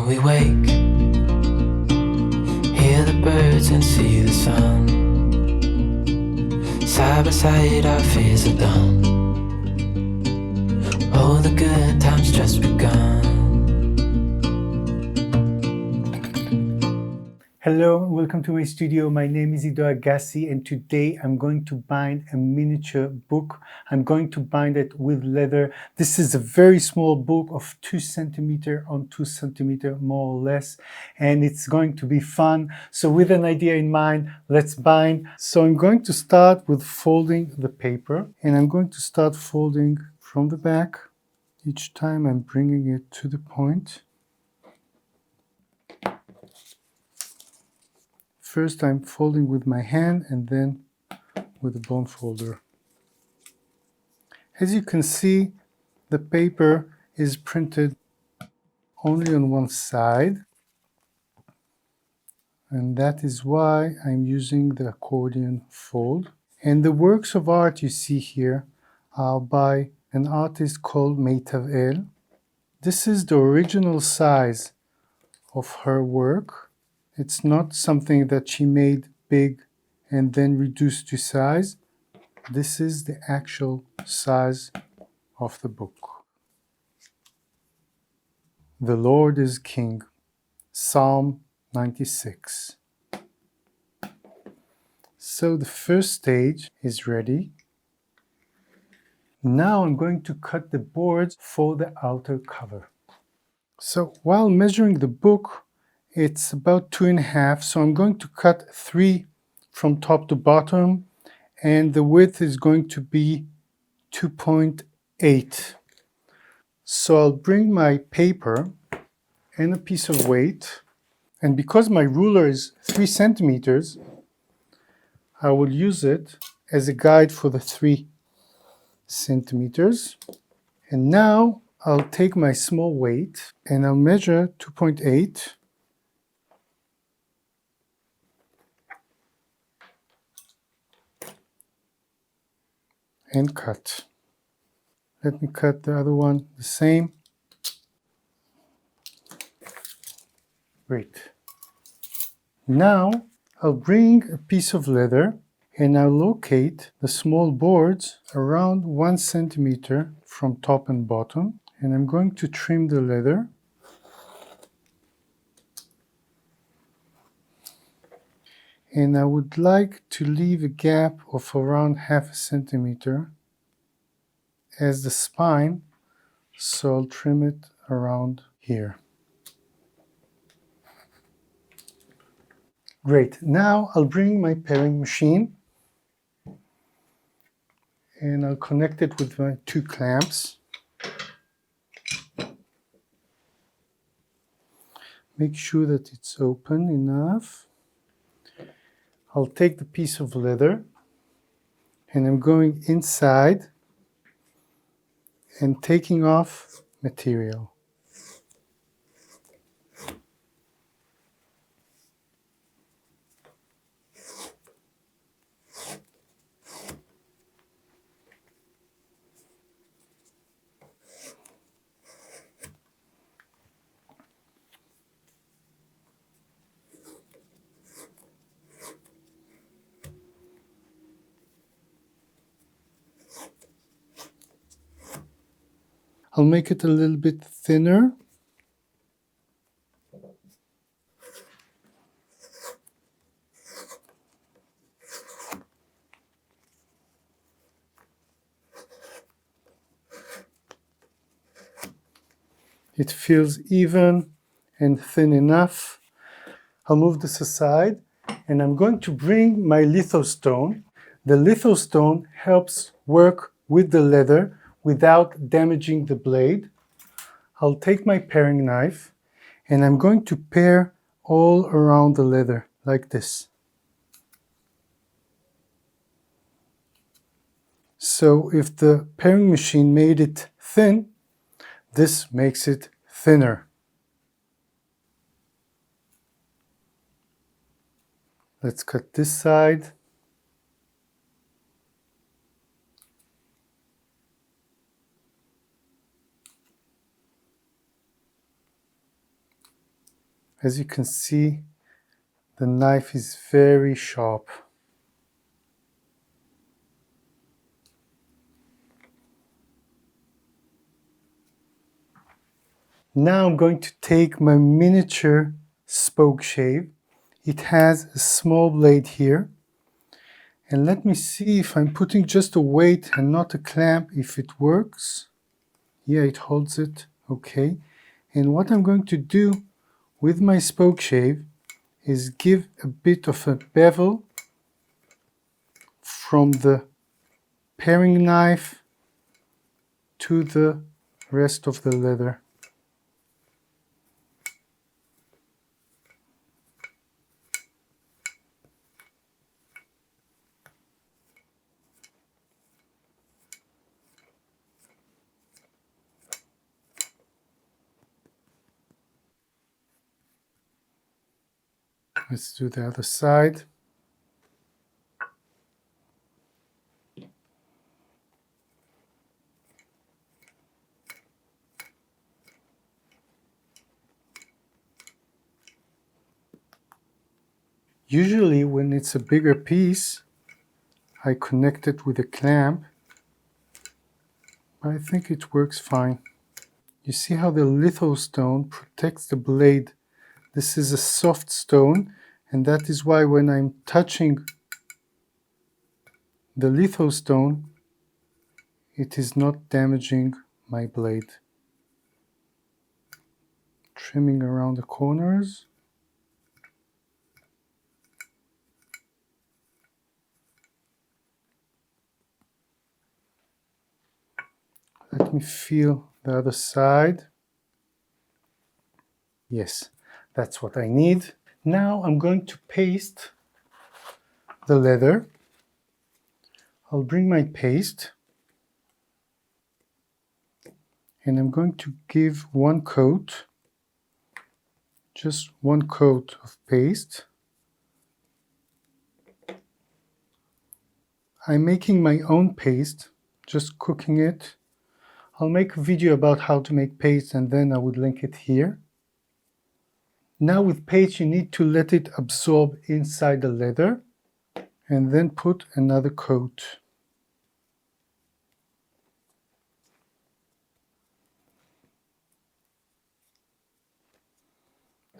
we wake, hear the birds and see the sun. Side by side our fears are done. Oh, the good times just begun. Hello and welcome to my studio. My name is Ido Agassi and today I'm going to bind a miniature book. I'm going to bind it with leather. This is a very small book of 2 centimeter on 2 centimeter, more or less, and it's going to be fun. So with an idea in mind, let's bind. So I'm going to start with folding the paper, and I'm going to start folding from the back. Each time I'm bringing it to the point. First I'm folding with my hand and then with a bone folder. As you can see, the paper is printed only on one side, and that is why I'm using the accordion fold. And the works of art you see here are by an artist called Metavel. This is the original size of her work. It's not something that she made big and then reduced to size. This is the actual size of the book. The Lord is King, Psalm 96. So the first stage is ready. Now I'm going to cut the boards for the outer cover. So while measuring the book, it's about 2.5, so I'm going to cut 3 from top to bottom, and the width is going to be 2.8. So I'll bring my paper and a piece of weight, and because my ruler is 3 centimeters, I will use it as a guide for the 3 centimeters. And now I'll take my small weight and I'll measure 2.8. And cut. Let me cut the other one the same. Great. Now I'll bring a piece of leather and I'll locate the small boards around 1 centimeter from top and bottom, and I'm going to trim the leather. And I would like to leave a gap of around 0.5 centimeter as the spine, so I'll trim it around here. Great, now I'll bring my paring machine and I'll connect it with my 2 clamps. Make sure that it's open enough. I'll take the piece of leather and I'm going inside and taking off material. I'll make it a little bit thinner. It feels even and thin enough. I'll move this aside and I'm going to bring my litho stone. The litho stone helps work with the leather without damaging the blade. I'll take my paring knife and I'm going to pare all around the leather like this. So if the paring machine made it thin, this makes it thinner. Let's cut this side. As you can see, the knife is very sharp. Now I'm going to take my miniature spokeshave. It has a small blade here. And let me see if I'm putting just a weight and not a clamp, if it works. Yeah, it holds it. Okay. And what I'm going to do with my spokeshave is give a bit of a bevel from the paring knife to the rest of the leather. Let's do the other side. Usually when it's a bigger piece, I connect it with a clamp. I think it works fine. You see how the litho stone protects the blade. This is a soft stone, and that is why when I'm touching the litho stone, it is not damaging my blade. Trimming around the corners. Let me feel the other side. Yes, that's what I need. Now I'm going to paste the leather. I'll bring my paste and I'm going to give one coat, just one coat of paste. I'm making my own paste, just cooking it. I'll make a video about how to make paste and then I would link it here. Now with paste you need to let it absorb inside the leather and then put another coat.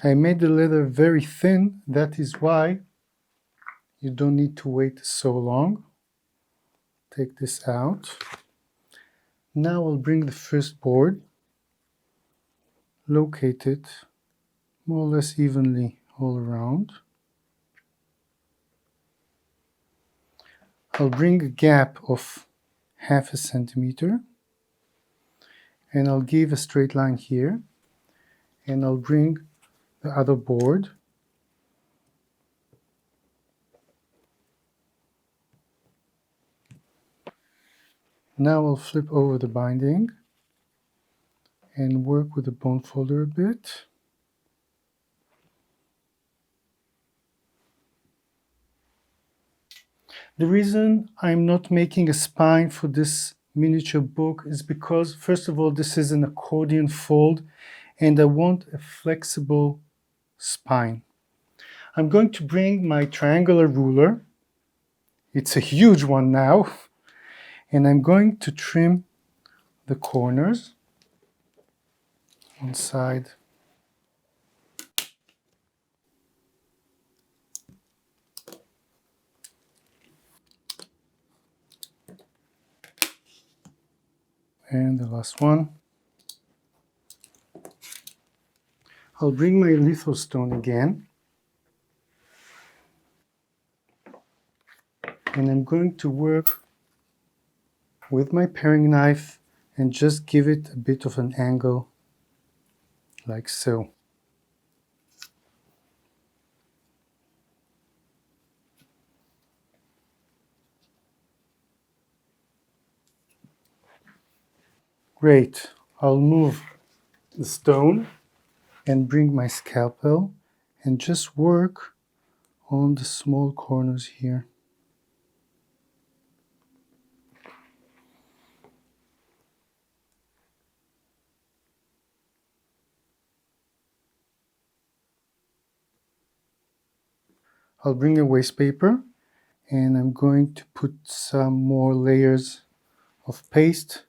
I made the leather very thin, that is why you don't need to wait so long. Take this out. Now I'll bring the first board, locate it more or less evenly all around. I'll bring a gap of 1/2 centimeter and I'll give a straight line here and I'll bring the other board. Now I'll flip over the binding and work with the bone folder a bit. The reason I'm not making a spine for this miniature book is because, first of all, this is an accordion fold and I want a flexible spine. I'm going to bring my triangular ruler. It's a huge one now. And I'm going to trim the corners. One side. And the last one. I'll bring my litho stone again. And I'm going to work with my paring knife and just give it a bit of an angle, like so. Great. I'll move the stone and bring my scalpel and just work on the small corners here. I'll bring a waste paper and I'm going to put some more layers of paste.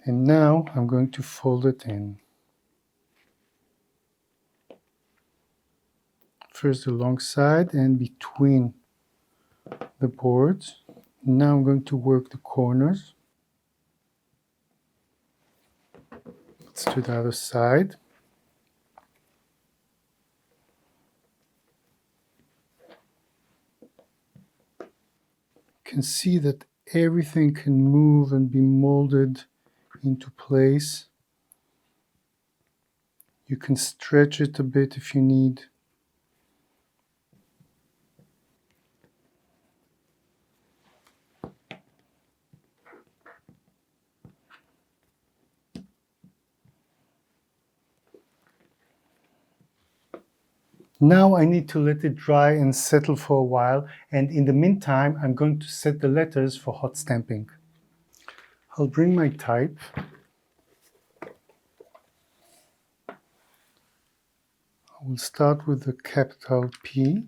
And now I'm going to fold it in. First alongside and between the boards. Now I'm going to work the corners. Let's do the other side. You can see that everything can move and be molded into place. You can stretch it a bit if you need. Now I need to let it dry and settle for a while, and in the meantime I'm going to set the letters for hot stamping. I'll bring my type. I will start with the capital P.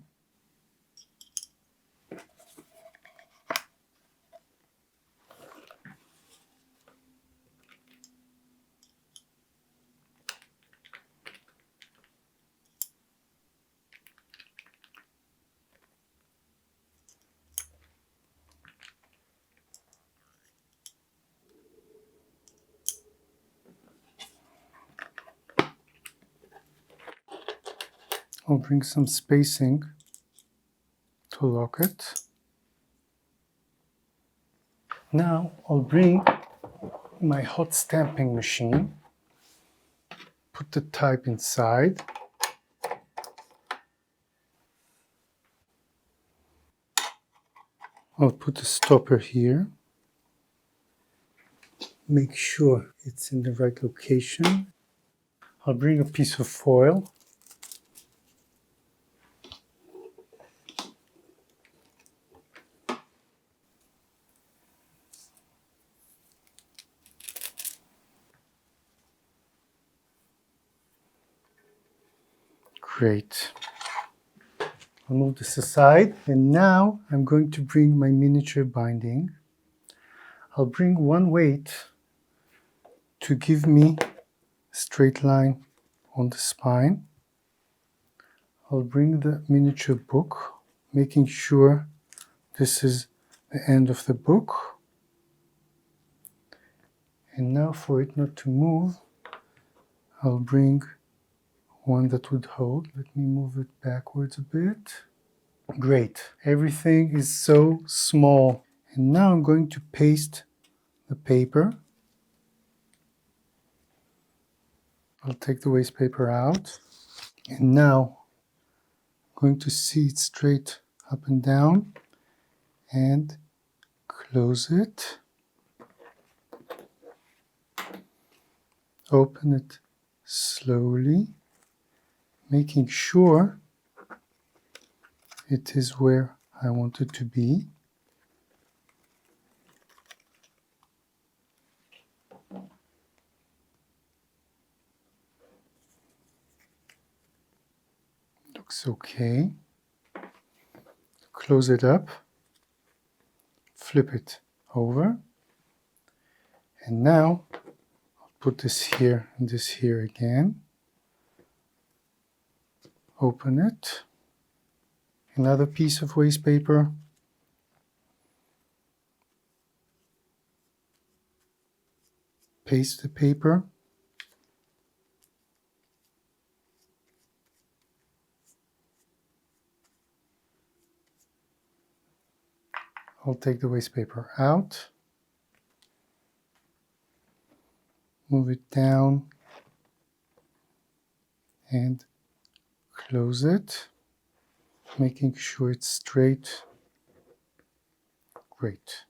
I'll bring some spacing to lock it. Now I'll bring my hot stamping machine, put the type inside. I'll put a stopper here. Make sure it's in the right location. I'll bring a piece of foil. Great. I'll move this aside, and now I'm going to bring my miniature binding. I'll bring one weight to give me a straight line on the spine. I'll bring the miniature book, making sure this is the end of the book. And now for it not to move, I'll bring one that would hold. Let me move it backwards a bit. Great. Everything is so small. And now I'm going to paste the paper. I'll take the waste paper out. And now I'm going to see it straight up and down and close it. Open it slowly, making sure it is where I want it to be. Looks okay. Close it up, flip it over, and now I'll put this here and this here again. Open it. Another piece of waste paper. Paste the paper. I'll take the waste paper out. Move it down and close it, making sure it's straight. Great.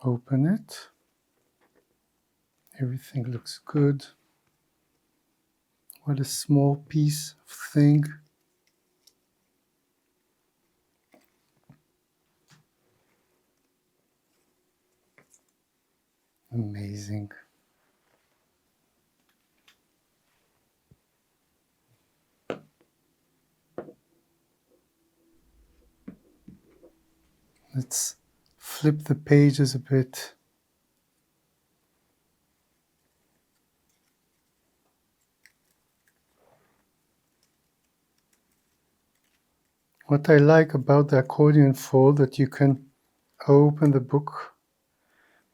Open it. Everything looks good. What a small piece of thing. Amazing. Let's flip the pages a bit. What I like about the accordion fold that you can open the book,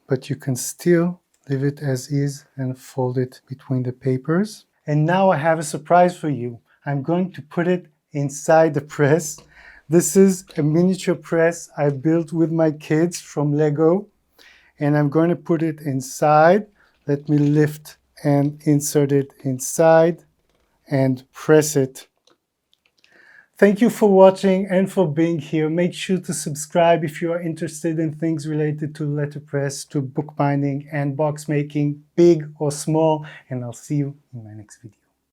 but you can still leave it as is and fold it between the papers. And now I have a surprise for you. I'm going to put it inside the press. This is a miniature press I built with my kids from Lego, and I'm going to put it inside. Let me lift and insert it inside and press it. Thank you for watching and for being here. Make sure to subscribe if you are interested in things related to letterpress, to bookbinding and box making, big or small, and I'll see you in my next video.